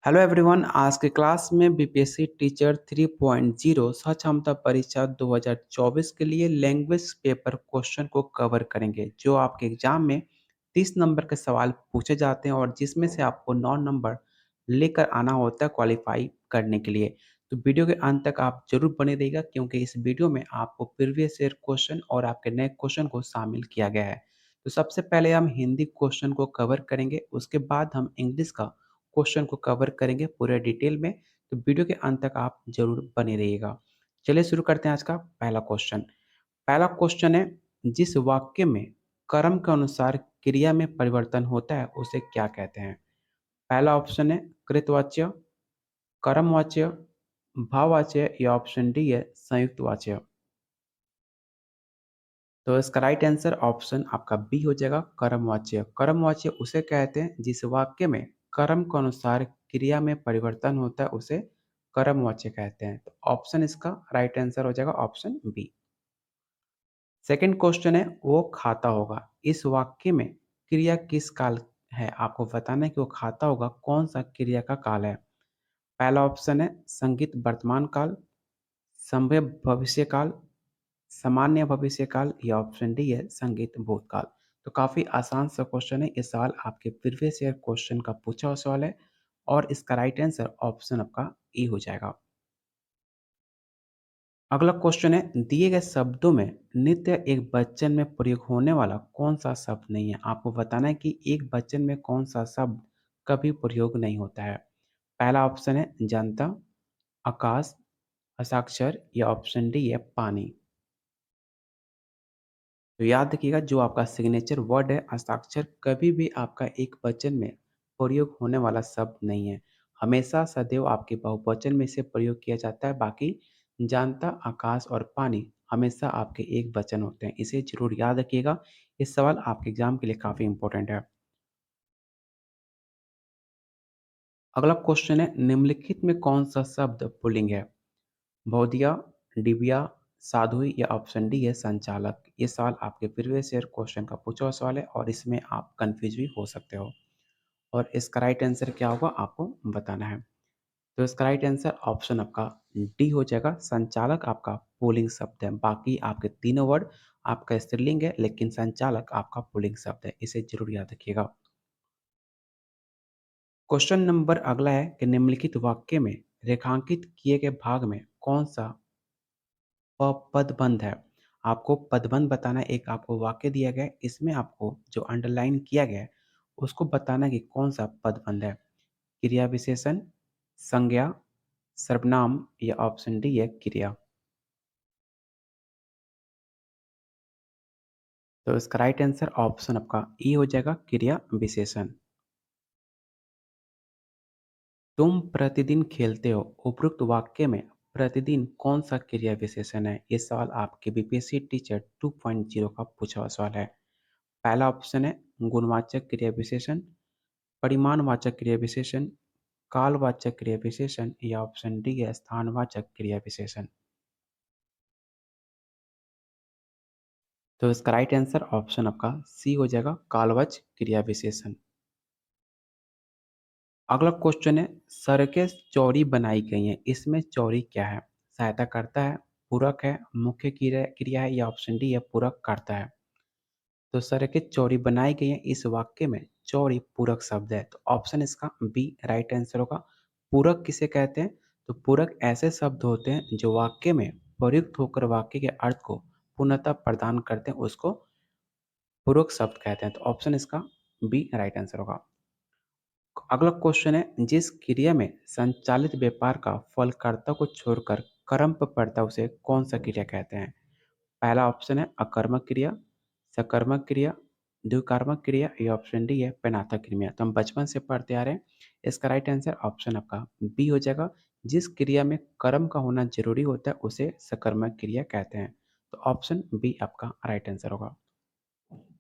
Hello everyone, आज के class में बीपीएससी टीचर 3.0 क्षमता परीक्षा 2024 के लिए लैंग्वेज पेपर क्वेश्चन को कवर करेंगे, जो आपके एग्जाम में 30 नंबर के सवाल पूछे जाते हैं और जिसमें से आपको 9 नंबर लेकर आना होता है क्वालिफाई करने के लिए। तो वीडियो के अंत तक आप जरूर बने रहिएगा, क्योंकि इस वीडियो में आपको प्रीवियस ईयर क्वेश्चन और आपके नए क्वेश्चन को शामिल किया गया है। तो सबसे पहले हम हिंदी क्वेश्चन को कवर करेंगे, उसके बाद हम इंग्लिश का क्वेश्चन को कवर करेंगे पूरे डिटेल में। तो वीडियो के अंत तक आप जरूर बने रहिएगा। चलिए शुरू करते हैं आज का पहला क्वेश्चन। पहला क्वेश्चन है, जिस वाक्य में कर्म के अनुसार क्रिया में परिवर्तन होता है उसे क्या कहते हैं? पहला ऑप्शन है कृतवाच्य, कर्मवाच्य, भाववाच्य या ऑप्शन डी है संयुक्त वाच्य। तो इसका राइट आंसर ऑप्शन आपका बी हो जाएगा, कर्मवाच्य। कर्मवाच्य उसे कहते हैं जिस वाक्य में कर्म के अनुसार क्रिया में परिवर्तन होता है उसे कर्मवाच्य कहते हैं। तो ऑप्शन इसका राइट आंसर हो जाएगा ऑप्शन बी। सेकंड क्वेश्चन है, वो खाता होगा। इस वाक्य में क्रिया किस काल है? आपको बताना है कि वो खाता होगा कौन सा क्रिया का काल है। पहला ऑप्शन है संगीत वर्तमान काल, संभव भविष्य काल, सामान्य भविष्य काल या ऑप्शन डी है संगीत भूतकाल। तो काफी आसान सा क्वेश्चन है। ये सवाल आपके प्रीवियस ईयर क्वेश्चन का पूछा हुआ सवाल है और इसका राइट आंसर ऑप्शन आपका ई हो जाएगा। अगला क्वेश्चन है, दिए गए शब्दों में नित्य एक वचन में प्रयोग होने वाला कौन सा शब्द नहीं है? आपको बताना है कि एक वचन में कौन सा शब्द कभी प्रयोग नहीं होता है। पहला ऑप्शन है जनता, आकाश, हस्ताक्षर या ऑप्शन डी है पानी। तो याद रखिएगा, जो आपका सिग्नेचर वर्ड है हस्ताक्षर कभी भी आपका एक वचन में प्रयोग होने वाला शब्द नहीं है। हमेशा सदैव आपके बहुवचन में से प्रयोग किया जाता है। बाकी जानता, आकाश और पानी हमेशा आपके एक वचन होते हैं। इसे जरूर याद रखिएगा। ये सवाल आपके एग्जाम के लिए काफी इंपॉर्टेंट है। अगला क्वेश्चन है, निम्नलिखित में कौन सा शब्द पुल्लिंग है? बौद्धिया, डिबिया, साधुई या ऑप्शन डी है संचालक। ये सवाल आपके प्रीवियस ईयर क्वेश्चन का पूछा हुआ सवाल है और इसमें आप कंफ्यूज भी हो सकते हो। और इसका राइट आंसर क्या होगा आपको बताना है। तो इसका राइट आंसर ऑप्शन आपका डी हो जाएगा, संचालक आपका पुल्लिंग शब्द है। बाकी आपके तीनों वर्ड आपका स्त्रीलिंग है, लेकिन संचालक आपका पुल्लिंग शब्द है। इसे जरूर याद रखिएगा। क्वेश्चन नंबर अगला है कि निम्नलिखित वाक्य में रेखांकित किए गए भाग में कौन सा पदबंध है? आपको पदबंध बताना है। एक आपको वाक्य दिया गया है, इसमें आपको जो अंडरलाइन किया गया है उसको बताना है कि कौन सा पदबंध है। क्रिया विशेषण, संज्ञा, सर्वनाम या ऑप्शन डी है क्रिया। तो इसका राइट आंसर ऑप्शन आपका ई हो जाएगा, क्रिया विशेषण। तुम प्रतिदिन खेलते हो। उपरोक्त वाक्य में प्रतिदिन कौन सा क्रिया विशेषण है? ये सवाल आपके बीपीएससी टीचर 2.0 का पूछा हुआ सवाल है। पहला ऑप्शन है गुणवाचक क्रिया विशेषण, परिमाणवाचक क्रिया विशेषण, कालवाचक क्रिया विशेषण या ऑप्शन डी है स्थानवाचक क्रिया विशेषण। तो इसका राइट आंसर ऑप्शन आपका सी हो जाएगा, कालवाचक क्रिया विशेषण। अगला क्वेश्चन है, सड़कें चौड़ी बनाई गई हैं, इसमें चौड़ी क्या है? सहायता करता है, पूरक है, मुख्य क्रिया क्रिया है या ऑप्शन डी है पूरक करता है। तो सड़कें चौड़ी बनाई गई हैं, इस वाक्य में चौड़ी पूरक शब्द है। तो ऑप्शन इसका बी राइट आंसर होगा। पूरक किसे कहते हैं? तो पूरक ऐसे शब्द होते हैं जो वाक्य में प्रयुक्त होकर वाक्य के अर्थ को पूर्णता प्रदान करते हैं, उसको पूरक शब्द कहते हैं। तो ऑप्शन इसका बी राइट आंसर होगा। अगला क्वेश्चन है, जिस क्रिया में संचालित व्यापार का फल कर्ता को छोड़कर कर्म पर पड़ता है उसे कौन सा क्रिया कहते हैं? पहला ऑप्शन है अकर्मक क्रिया, सकर्मक क्रिया, द्विकर्मक क्रिया या ऑप्शन डी है पैनार्थक क्रिया। तो हम बचपन से पढ़ते आ रहे हैं। इसका राइट आंसर ऑप्शन आपका बी हो जाएगा। जिस क्रिया में कर्म का होना जरूरी होता है उसे सकर्मक क्रिया कहते हैं। तो ऑप्शन बी आपका राइट आंसर होगा।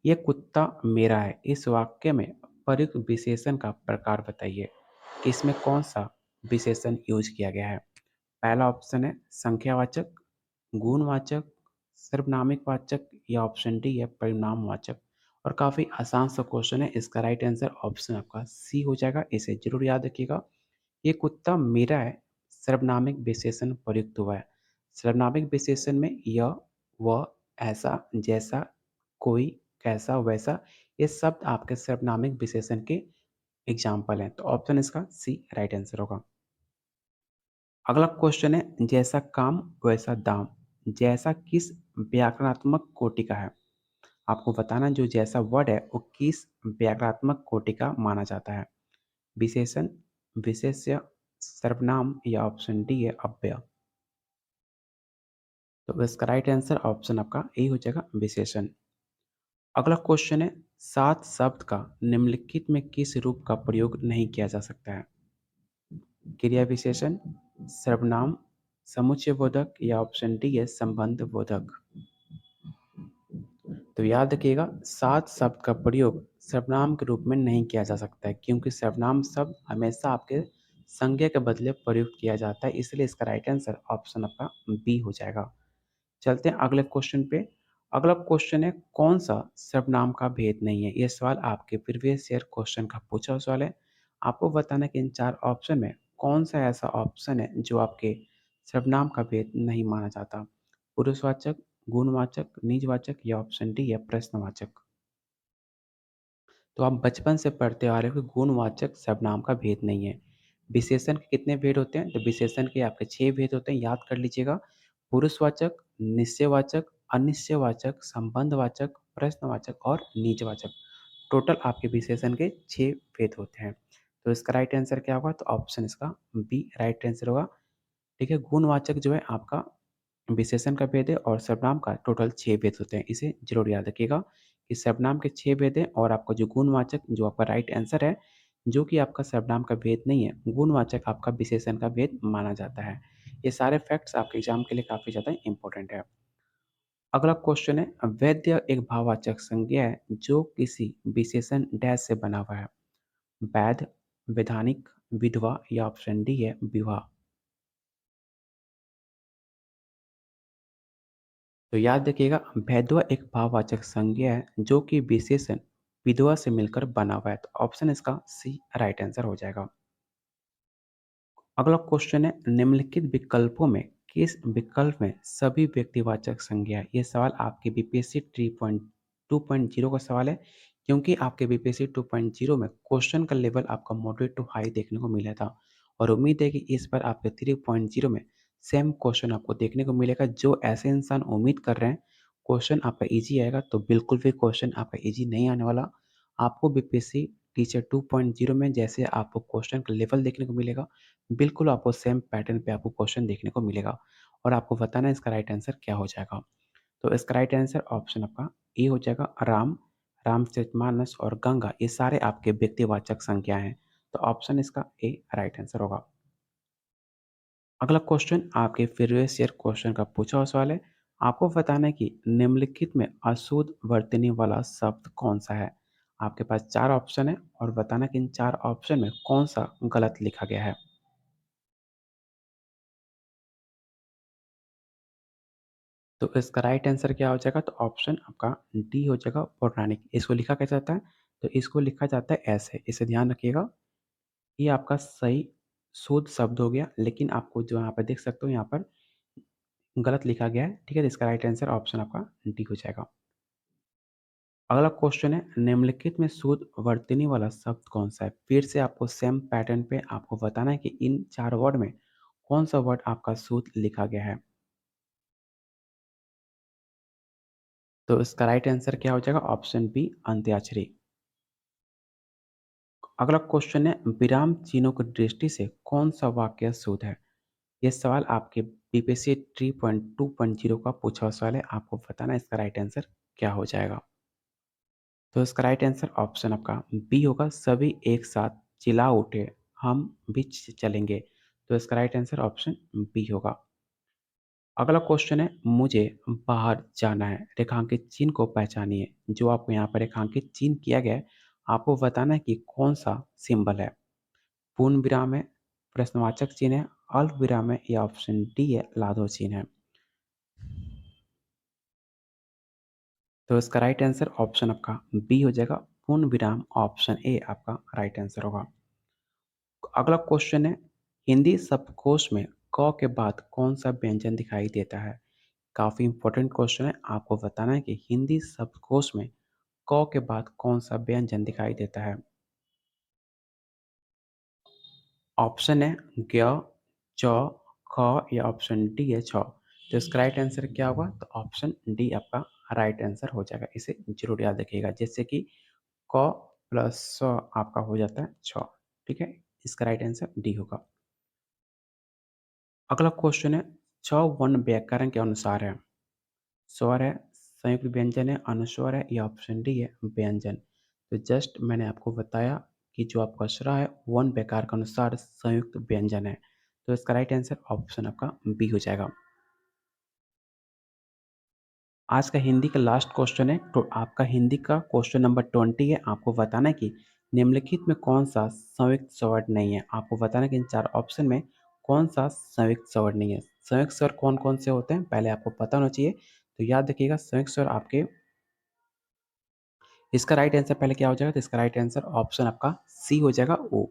ये कुत्ता मेरा है, इस वाक्य में प्रयुक्त विशेषण का प्रकार बताइए कि इसमें कौन सा विशेषण यूज किया गया है। पहला ऑप्शन है संख्यावाचक, गुणवाचक, सर्वनामिक वाचक या ऑप्शन डी है परिणामवाचक। और काफ़ी आसान सा क्वेश्चन है। इसका राइट आंसर ऑप्शन आपका सी हो जाएगा। इसे जरूर याद रखिएगा ये कुत्ता मेरा है, सर्वनामिक विशेषण प्रयुक्त हुआ है। सर्वनामिक विशेषण में यह, वह, ऐसा, जैसा, कोई, कैसा, वैसा, ये शब्द आपके सर्वनामिक विशेषण के एग्जाम्पल हैं। तो ऑप्शन इसका सी राइट आंसर होगा। अगला क्वेश्चन है, जैसा काम वैसा दाम, जैसा किस व्याकरणात्मक कोटि का है? आपको बताना जो जैसा वर्ड है वो किस व्याकरणात्मक कोटि का माना जाता है? विशेषण, विशेष्य, सर्वनाम या ऑप्शन डी है अव्यय। तो इसका राइट आंसर ऑप्शन आपका ए हो जाएगा विशेषण। अगला क्वेश्चन है, सात शब्द का निम्नलिखित में किस रूप का प्रयोग नहीं किया जा सकता है? क्रिया विशेषण, सर्वनाम, समुच्चय बोधक या ऑप्शन डी है संबंध बोधक। तो याद रखिएगा, सात शब्द का प्रयोग सर्वनाम के रूप में नहीं किया जा सकता है, क्योंकि सर्वनाम शब्द हमेशा आपके संज्ञा के बदले प्रयुक्त किया जाता है, इसलिए इसका राइट आंसर ऑप्शन आपका बी हो जाएगा। चलते हैं अगले क्वेश्चन पे। अगला क्वेश्चन है, कौन सा सर्वनाम का भेद नहीं है? ये सवाल आपके प्रीवियस ईयर क्वेश्चन का पूछा हुआ सवाल है। आपको बताना है कि इन चार ऑप्शन में कौन सा ऐसा ऑप्शन है जो आपके सर्वनाम का भेद नहीं माना जाता? पुरुषवाचक, गुणवाचक, निजवाचक या ऑप्शन डी है प्रश्नवाचक। तो आप बचपन से पढ़ते आ रहे हो कि गुणवाचक सर्वनाम का भेद नहीं है। विशेषण के कितने भेद होते हैं? तो विशेषण के आपके 6 भेद होते हैं, याद कर लीजिएगा। पुरुषवाचक, निश्चयवाचक, अनिश्चयवाचक, संबंधवाचक, प्रश्नवाचक और निजवाचक। टोटल आपके विशेषण के 6 भेद होते हैं। तो इसका राइट आंसर क्या होगा? तो ऑप्शन इसका बी राइट आंसर होगा। ठीक है, गुणवाचक जो है आपका विशेषण का भेद है और सर्वनाम का टोटल 6 भेद होते हैं। इसे ज़रूर याद रखिएगा कि सर्वनाम के 6 भेद हैं और आपका जो गुणवाचक जो आपका राइट आंसर है, जो कि आपका सर्वनाम का भेद नहीं है, गुणवाचक आपका विशेषण का भेद माना जाता है। ये सारे फैक्ट्स आपके एग्जाम के लिए काफ़ी ज़्यादा इंपॉर्टेंट है। अगला क्वेश्चन है, वैद्य एक भाववाचक संज्ञा है जो किसी विशेषण डैश से बना हुआ है? वैध, वैधानिक, विधवा या ऑप्शन डी है विवाह। तो याद रखिएगा, वैधवा एक भाववाचक संज्ञा है जो कि विशेषण विधवा से मिलकर बना हुआ है। तो ऑप्शन इसका सी राइट आंसर हो जाएगा। अगला क्वेश्चन है, निम्नलिखित विकल्पों में किस विकल्प में सभी व्यक्तिवाचक संज्ञा है? ये सवाल आपके बीपीएससी 3.2.0 का सवाल है, क्योंकि आपके बीपीएससी 2.0 में क्वेश्चन का लेवल आपका मॉडरेट टू हाई देखने को मिला था और उम्मीद है कि इस बार आपके 3.0 में सेम क्वेश्चन आपको देखने को मिलेगा। जो ऐसे इंसान उम्मीद कर रहे हैं क्वेश्चन आपका ईजी आएगा, तो बिल्कुल भी क्वेश्चन आपका ईजी नहीं आने वाला। आपको बीपीएससी टीचर 2.0 में जैसे आपको क्वेश्चन का लेवल देखने को मिलेगा, बिल्कुल आपको सेम पैटर्न पे आपको क्वेश्चन देखने को मिलेगा और आपको बताना है इसका राइट आंसर क्या हो जाएगा। तो इसका राइट आंसर ऑप्शन आपका ए हो जाएगा राम, रामचरितमानस और गंगा, ये सारे आपके व्यक्तिवाचक संज्ञा हैं। तो ऑप्शन इसका ए राइट आंसर होगा। अगला क्वेश्चन आपके प्रीवियस ईयर क्वेश्चन का पूछा हुआ सवाल है। आपको बताना है कि निम्नलिखित में अशुद्ध वर्तनी वाला शब्द कौन सा है? आपके पास 4 ऑप्शन है और बताना कि इन 4 ऑप्शन में कौन सा गलत लिखा गया है। तो इसका राइट आंसर क्या हो जाएगा? तो ऑप्शन आपका डी हो जाएगा पौराणिक। इसको लिखा कैसे जाता है? तो इसको लिखा जाता है ऐसे, इसे ध्यान रखिएगा। ये आपका सही शुद्ध शब्द हो गया, लेकिन आपको जो यहाँ पर देख सकते हो यहाँ पर गलत लिखा गया है। ठीक है, तो इसका राइट आंसर ऑप्शन आपका डी हो जाएगा। अगला क्वेश्चन है, निम्नलिखित में शुद्ध वर्तनी वाला शब्द कौन सा है? फिर से आपको सेम पैटर्न पे आपको बताना है कि इन 4 वर्ड में कौन सा वर्ड आपका शुद्ध लिखा गया है। तो इसका राइट आंसर क्या हो जाएगा? ऑप्शन बी अंत्याक्षरी। अगला क्वेश्चन है, विराम चिन्हों की दृष्टि से कौन सा वाक्य शुद्ध है? ये सवाल आपके बीपीएससी 3.2.0 का पूछा हुआ सवाल है। आपको बताना है इसका राइट आंसर क्या हो जाएगा। तो इसका राइट आंसर ऑप्शन आपका बी होगा, सभी एक साथ चिल्ला उठे हम भी चलेंगे। तो इसका राइट आंसर ऑप्शन बी होगा। अगला क्वेश्चन है, मुझे बाहर जाना है, रेखांकित चिन्ह को पहचानिए। जो आपको यहाँ पर रेखांकित चिन्ह किया गया है, आपको बताना है कि कौन सा सिंबल है। पूर्ण विराम है, प्रश्नवाचक चिन्ह है, अल्प विराम है या ऑप्शन डी है लाघव चिन्ह है। तो इसका राइट आंसर ऑप्शन आपका बी हो जाएगा, पूर्ण विराम। ऑप्शन ए आपका राइट आंसर होगा। अगला क्वेश्चन है, हिंदी शब्दकोश में क के बाद कौन सा व्यंजन दिखाई देता है? काफ़ी इंपॉर्टेंट क्वेश्चन है। आपको बताना है कि हिंदी शब्दकोश में क के बाद कौन सा व्यंजन दिखाई देता है? ऑप्शन है ज्ञ, च, ख या ऑप्शन डी है छ। तो इसका राइट आंसर क्या होगा? तो ऑप्शन डी आपका राइट आंसर हो जाएगा। इसे जरूर याद रखिएगा, जैसे कि क प्लस स आपका हो जाता है छ। ठीक है, इसका राइट आंसर डी होगा। अगला क्वेश्चन है, छ वर्ण व्याकरण के अनुसार है। स्वर है, संयुक्त व्यंजन है, अनुस्वर है या ऑप्शन डी है व्यंजन। तो जस्ट मैंने आपको बताया कि जो आपका स्वर है वर्ण व्याकरण के अनुसार संयुक्त व्यंजन है। तो इसका राइट आंसर ऑप्शन आपका बी हो जाएगा। आज का हिंदी का लास्ट क्वेश्चन है, तो आपका हिंदी का क्वेश्चन नंबर 20 है। आपको बताना है कि निम्नलिखित में कौन सा संयुक्त स्वर नहीं है। आपको बताना है कि इन 4 ऑप्शन में कौन सा संयुक्त स्वर नहीं है। संयुक्त स्वर कौन-कौन से होते हैं पहले आपको पता होना चाहिए। तो याद रखिएगा, संयुक्त स्वर आपके, इसका राइट आंसर पहले क्या हो जाएगा? तो इसका राइट आंसर ऑप्शन आपका सी हो जाएगा, ओ।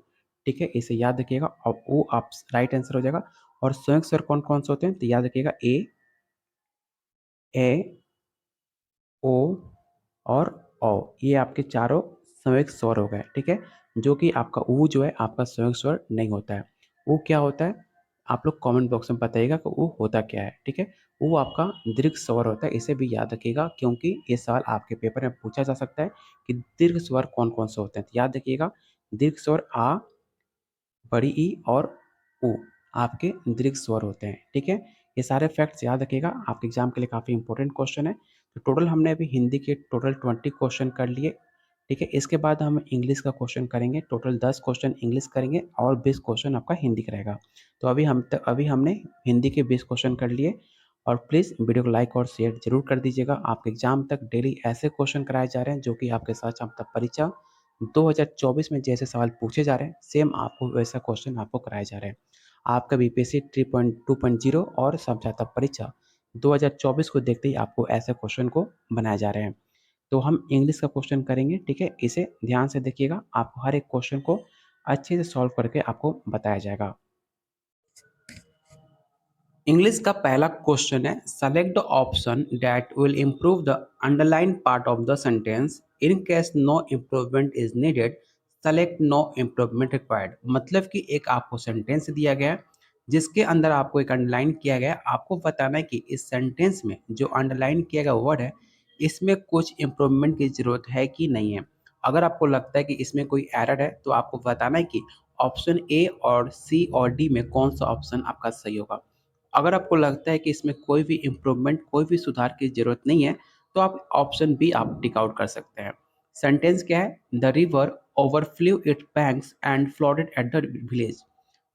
ठीक है, इसे याद रखिएगा और ओ आप राइट आंसर हो जाएगा। और संयुक्त स्वर कौन-कौन से होते हैं? तो याद रखिएगा ए, ओ और औ, ये आपके चारों संयुक्त स्वर हो गए। ठीक है, जो कि आपका ऊ जो है आपका संयुक्त स्वर नहीं होता है। ऊ क्या होता है? आप लोग कमेंट बॉक्स में बताइएगा कि ऊ होता क्या है। ठीक है, ऊ आपका दीर्घ स्वर होता है। इसे भी याद रखिएगा, क्योंकि ये सवाल आपके पेपर में पूछा जा सकता है कि दीर्घ स्वर कौन-कौन से होते हैं। तो याद रखिएगा, दीर्घ स्वर आ, बड़ी ई और ऊ आपके दीर्घ स्वर होते हैं। ठीक है, ये सारे फैक्ट्स याद रखिएगा, आपके एग्जाम के लिए काफ़ी इंपॉर्टेंट क्वेश्चन है। तो टोटल हमने अभी हिंदी के टोटल 20 क्वेश्चन कर लिए। ठीक है, इसके बाद हम इंग्लिश का क्वेश्चन करेंगे। टोटल 10 क्वेश्चन इंग्लिश करेंगे और 20 क्वेश्चन आपका हिंदी का रहेगा। तो अभी हमने हिंदी के 20 क्वेश्चन कर लिए। और प्लीज़ वीडियो को लाइक और शेयर जरूर कर दीजिएगा। आपके एग्जाम तक डेली ऐसे क्वेश्चन कराए जा रहे हैं जो कि आपके साथ साथ परीक्षा 2024 में जैसे सवाल पूछे जा रहे हैं, सेम आपको वैसा क्वेश्चन आपको कराए जा रहे हैं। आपका बीपीएससी 3.2.0 और समझौता परीक्षा 2024 को देखते ही आपको ऐसे क्वेश्चन को बनाए जा रहे हैं। तो हम इंग्लिश का क्वेश्चन करेंगे। ठीक है, इसे ध्यान से देखिएगा, आपको हर एक क्वेश्चन को अच्छे से सॉल्व करके आपको बताया जाएगा। इंग्लिश का पहला क्वेश्चन है, select the option that will improve the underline part of the sentence. In case no improvement is needed, select no improvement required. मतलब कि एक आपको सेंटेंस दिया गया है जिसके अंदर आपको एक अंडरलाइन किया गया है। आपको बताना है कि इस सेंटेंस में जो अंडरलाइन किया गया वर्ड है इसमें कुछ इम्प्रूवमेंट की जरूरत है कि नहीं है। अगर आपको लगता है कि इसमें कोई एरर है तो आपको बताना है कि ऑप्शन ए और सी और डी में कौन सा ऑप्शन आपका सही होगा। अगर आपको लगता है कि इसमें कोई भी इम्प्रूवमेंट, कोई भी सुधार की ज़रूरत नहीं है, तो आप ऑप्शन बी आप टिक आउट कर सकते हैं। सेंटेंस क्या है? The river overflow it's banks and flooded at the village.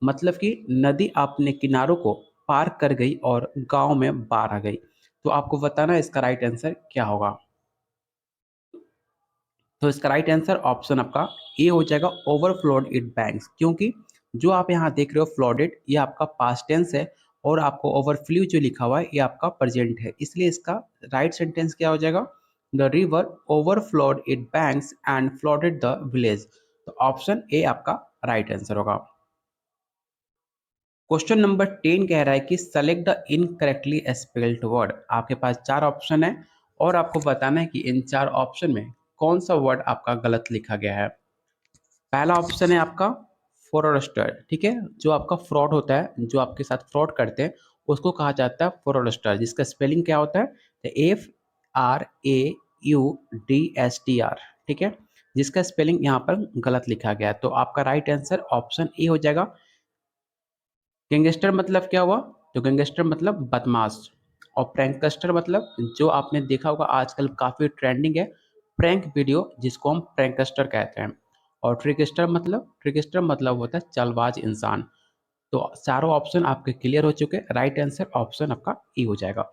मतलब कि नदी अपने किनारों को पार कर गई और गांव में बाढ़ आ गई। तो आपको बताना है इसका राइट आंसर क्या होगा। तो इसका राइट आंसर ऑप्शन आपका ए हो जाएगा, ओवरफ्लोड इट बैंक्स। क्योंकि जो आप यहाँ देख रहे हो फ्लडेड, ये आपका पास्ट टेंस है और आपको ओवरफ्लो जो लिखा हुआ है ये आपका प्रेजेंट है। इसलिए इसका राइट सेंटेंस क्या हो जाएगा? The river overflowed it banks and flooded the village. तो ऑप्शन ए आपका राइट आंसर होगा। क्वेश्चन नंबर 10 कह रहा है कि select the incorrectly spelled word. आपके पास 4 ऑप्शन है और आपको बताना है कि इन 4 ऑप्शन में कौन सा वर्ड आपका गलत लिखा गया है। पहला ऑप्शन है आपका फ्रॉडस्टर। ठीक है, जो आपका फ्रॉड होता है, जो आपके साथ फ्रॉड करते हैं, उसको कहा जाता है फ्रॉडस्टर, जिसका स्पेलिंग क्या होता है? FRAUDSTR। ठीक है, जिसका स्पेलिंग यहाँ पर गलत लिखा गया है। तो आपका राइट आंसर ऑप्शन ए हो जाएगा। गैंगस्टर मतलब क्या हुआ? तो गैंगस्टर मतलब बदमाश। और प्रैंकस्टर मतलब, जो आपने देखा होगा आजकल काफ़ी ट्रेंडिंग है, प्रैंक वीडियो जिसको हम प्रैंकस्टर कहते हैं। और ट्रिकस्टर मतलब होता है चालबाज इंसान। तो चारों ऑप्शन आपके क्लियर हो चुके हैं। राइट आंसर ऑप्शन आपका ई हो जाएगा।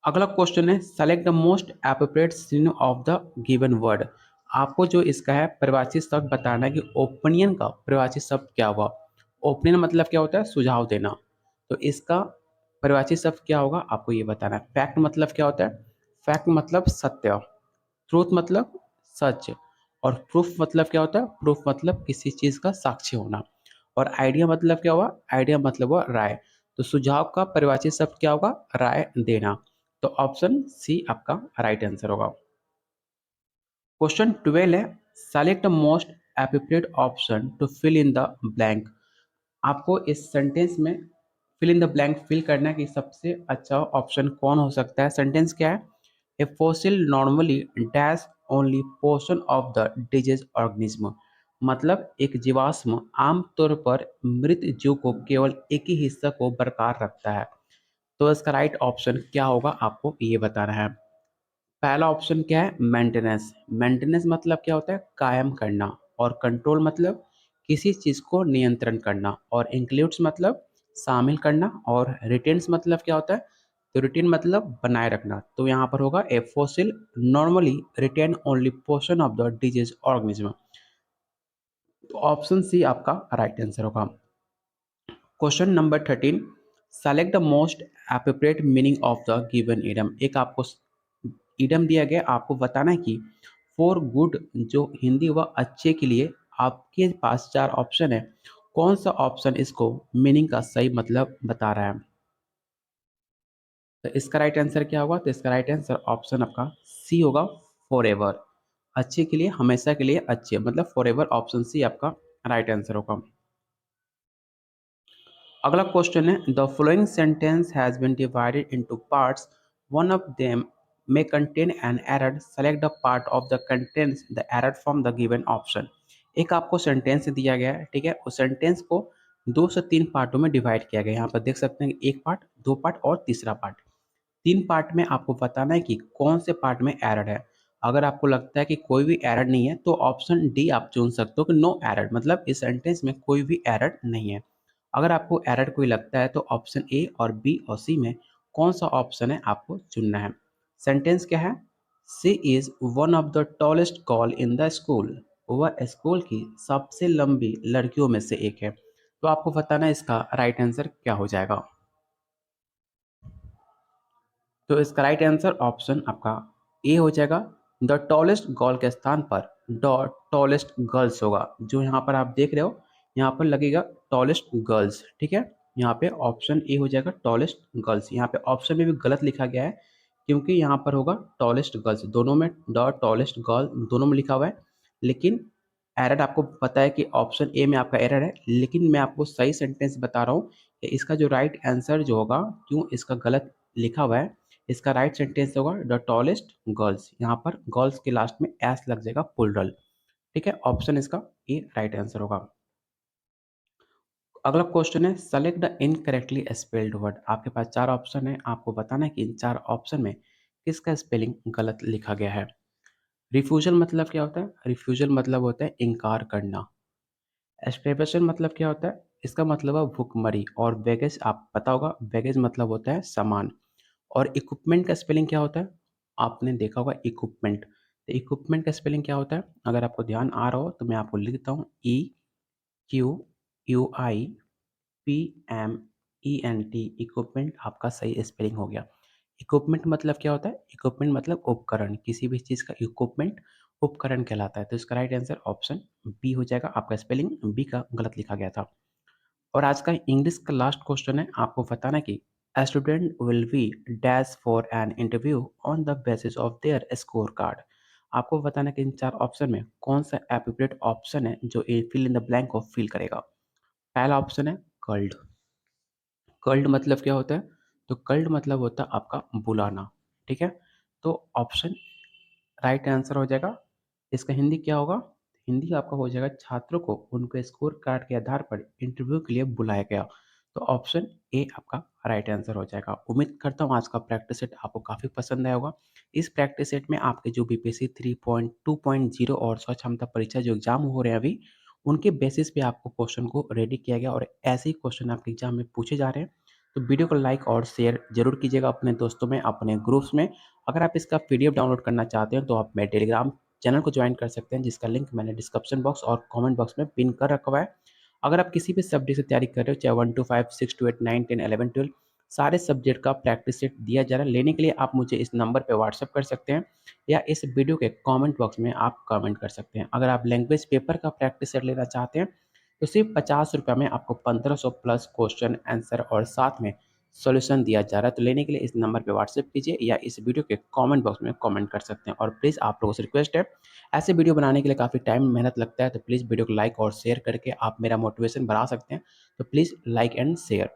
अगला क्वेश्चन है, select the most appropriate synonym of the given word. आपको जो इसका है परिभाषित शब्द बताना है कि ओपिनियन का परिभाषित शब्द क्या हुआ। ओपिनियन मतलब क्या होता है? सुझाव देना। तो इसका परिभाषित शब्द क्या होगा आपको ये बताना है। फैक्ट मतलब क्या होता है? फैक्ट मतलब सत्य। ट्रूथ मतलब सच। और प्रूफ मतलब क्या होता है? प्रूफ मतलब किसी चीज़ का साक्ष्य होना। और आइडिया मतलब क्या हुआ, आइडिया मतलब हुआ राय। तो सुझाव का परिभाषित शब्द क्या होगा, राय देना। तो ऑप्शन सी आपका राइट आंसर होगा। क्वेश्चन 12 है, select the most appropriate option to fill in the blank. आपको इस सेंटेंस में fill in the blank fill करना है कि सबसे अच्छा ऑप्शन कौन हो सकता है। सेंटेंस क्या है, a fossil normally dash only portion of the deceased organism. मतलब एक जीवाश्म आमतौर पर मृत जीव को केवल एक ही हिस्सा को बरकरार रखता है। तो इसका राइट ऑप्शन क्या होगा आपको ये बताना है। पहला ऑप्शन क्या है, मेंटेनेंस। मेंटेनेंस मतलब क्या होता है, कायम करना। और कंट्रोल मतलब किसी चीज को नियंत्रण करना। और इंक्लूड्स मतलब शामिल करना। और रिटेन्स मतलब क्या होता है, तो रिटेन मतलब बनाए रखना। तो यहाँ पर होगा a fossil normally retain only portion of the deceased organism. तो ऑप्शन सी आपका राइट आंसर होगा। Question number 13, select the most appropriate meaning of the given idiom. एक आपको इडम दिया गया, आपको बताना है कि फॉर गुड जो हिंदी हुआ अच्छे के लिए। आपके पास चार ऑप्शन है, कौन सा ऑप्शन इसको मीनिंग का सही मतलब बता रहा है। तो इसका राइट आंसर क्या होगा, तो इसका राइट आंसर ऑप्शन आपका सी होगा, फॉर एवर। अच्छे के लिए, हमेशा के लिए अच्छे, मतलब फॉर एवर। ऑप्शन सी आपका राइट आंसर होगा। अगला क्वेश्चन है, the following sentence has been divided into parts, one of them may contain an error, select the part of the contains the error from the given option। एक आपको sentence दिया गया है, ठीक है। उस सेंटेंस को दो से तीन पार्टों में डिवाइड किया गया है। यहाँ पर देख सकते हैं कि एक पार्ट, दो पार्ट और तीसरा पार्ट। तीन पार्ट में आपको बताना है कि कौन से पार्ट में एरर है। अगर आपको लगता है कि कोई भी एरर नहीं है तो ऑप्शन डी आप चुन सकते हो कि नो एरर, मतलब इस सेंटेंस में कोई भी एरर नहीं है। अगर आपको एरर कोई लगता है तो ऑप्शन ए और बी और सी में कौन सा ऑप्शन है आपको चुनना है। सेंटेंस क्या है, she is one of the tallest girl in the school. वह स्कूल की सबसे लंबी लड़कियों में से एक है। तो आपको बताना है इसका राइट आंसर क्या हो जाएगा। तो इसका राइट आंसर ऑप्शन आपका ए हो जाएगा। द टॉलेस्ट गर्ल के स्थान पर द टॉलेस्ट गर्ल्स होगा। जो यहाँ पर आप देख रहे हो, यहाँ पर लगेगा टॉलेस्ट गर्ल्स, ठीक है। यहाँ पे ऑप्शन ए हो जाएगा टॉलेस्ट गर्ल्स। यहाँ पे ऑप्शन में भी गलत लिखा गया है, क्योंकि यहाँ पर होगा टॉलेस्ट गर्ल्स, दोनों में द टॉलेस्ट गर्ल दोनों में लिखा हुआ है। लेकिन एरर आपको पता है कि ऑप्शन ए में आपका एरर है, लेकिन मैं आपको सही सेंटेंस बता रहा हूँ कि इसका जो राइट आंसर जो होगा, क्यों इसका गलत लिखा हुआ है, इसका राइट सेंटेंस होगा द टॉलेस्ट गर्ल्स। यहाँ पर गर्ल्स के लास्ट में एस लग जाएगा, प्लूरल, ठीक है। ऑप्शन इसका ए राइट आंसर होगा। अगला क्वेश्चन है, select the incorrectly spelled word. आपके पास चार ऑप्शन है, आपको बताना है कि इन चार ऑप्शन में किसका स्पेलिंग गलत लिखा गया है। रिफ्यूजल मतलब क्या होता है, रिफ्यूजल मतलब होता है इनकार करना। एस्ट्रेवेशन मतलब क्या होता है, इसका मतलब है भूखमरी। और बैगेज आप पता होगा, बैगेज मतलब होता है सामान। और इक्विपमेंट का स्पेलिंग क्या होता है, आपने देखा होगा इक्विपमेंट। तो इक्विपमेंट का स्पेलिंग क्या होता है, अगर आपको ध्यान आ रहा हो तो मैं आपको लिख देता हूँ, E Q U I P M E N T. Equipment आपका सही स्पेलिंग हो गया। इक्विपमेंट मतलब क्या होता है, इक्विपमेंट मतलब उपकरण, किसी भी चीज़ का इक्विपमेंट उपकरण कहलाता है। तो इसका राइट आंसर ऑप्शन बी हो जाएगा। आपका स्पेलिंग बी का गलत लिखा गया था। और आज का इंग्लिश का लास्ट क्वेश्चन है, आपको बताना कि a student will be dash for an interview on the basis of their score card. आपको बताना कि इन चार ऑप्शन में कौन सा एप्रोप्रिएट ऑप्शन है जो फिल इन द ब्लैंक को फिल करेगा। पहला ऑप्शन है कल्ड। कल्ड मतलब क्या होता है, तो कल्ड मतलब होता है आपका बुलाना, ठीक है। तो ऑप्शन राइट आंसर हो जाएगा। इसका हिंदी क्या होगा, हिंदी आपका हो जाएगा छात्रों को उनके स्कोर कार्ड के आधार पर इंटरव्यू के लिए बुलाया गया। तो ऑप्शन ए आपका राइट आंसर हो जाएगा। उम्मीद करता हूँ आज का प्रैक्टिस सेट आपको काफ़ी पसंद आया होगा। इस प्रैक्टिस सेट में आपके जो बीपीएससी 3.2.0 और स्व क्षमता परीक्षा जो एग्जाम हो रहे हैं अभी, उनके बेसिस पे आपको क्वेश्चन को रेडी किया गया और ऐसे ही क्वेश्चन आपके एग्जाम में पूछे जा रहे हैं। तो वीडियो को लाइक और शेयर जरूर कीजिएगा अपने दोस्तों में, अपने ग्रुप्स में। अगर आप इसका पीडीएफ डाउनलोड करना चाहते हैं तो आप मेरे टेलीग्राम चैनल को ज्वाइन कर सकते हैं, जिसका लिंक मैंने डिस्क्रिप्शन बॉक्स और कमेंट बॉक्स में पिन कर रखा हुआ है। अगर आप किसी भी सब्जेक्ट से तैयारी कर रहे हो, चाहे 1 to 5, 6 to 8, 9, 10, 11, 12, सारे सब्जेक्ट का प्रैक्टिस सेट दिया जा रहा है। लेने के लिए आप मुझे इस नंबर पर व्हाट्सअप कर सकते हैं या इस वीडियो के कॉमेंट बॉक्स में आप कमेंट कर सकते हैं। अगर आप लैंग्वेज पेपर का प्रैक्टिस सेट लेना चाहते हैं तो सिर्फ ₹50 में आपको 1500 प्लस क्वेश्चन आंसर और साथ में सॉल्यूशन दिया जा रहा है। तो लेने के लिए इस नंबर पे व्हाट्सएप कीजिए या इस वीडियो के कमेंट बॉक्स में कमेंट कर सकते हैं। और प्लीज़ आप लोगों से रिक्वेस्ट है, ऐसे वीडियो बनाने के लिए काफ़ी टाइम मेहनत लगता है, तो प्लीज़ वीडियो को लाइक और शेयर करके आप मेरा मोटिवेशन बढ़ा सकते हैं। तो प्लीज़ लाइक एंड शेयर।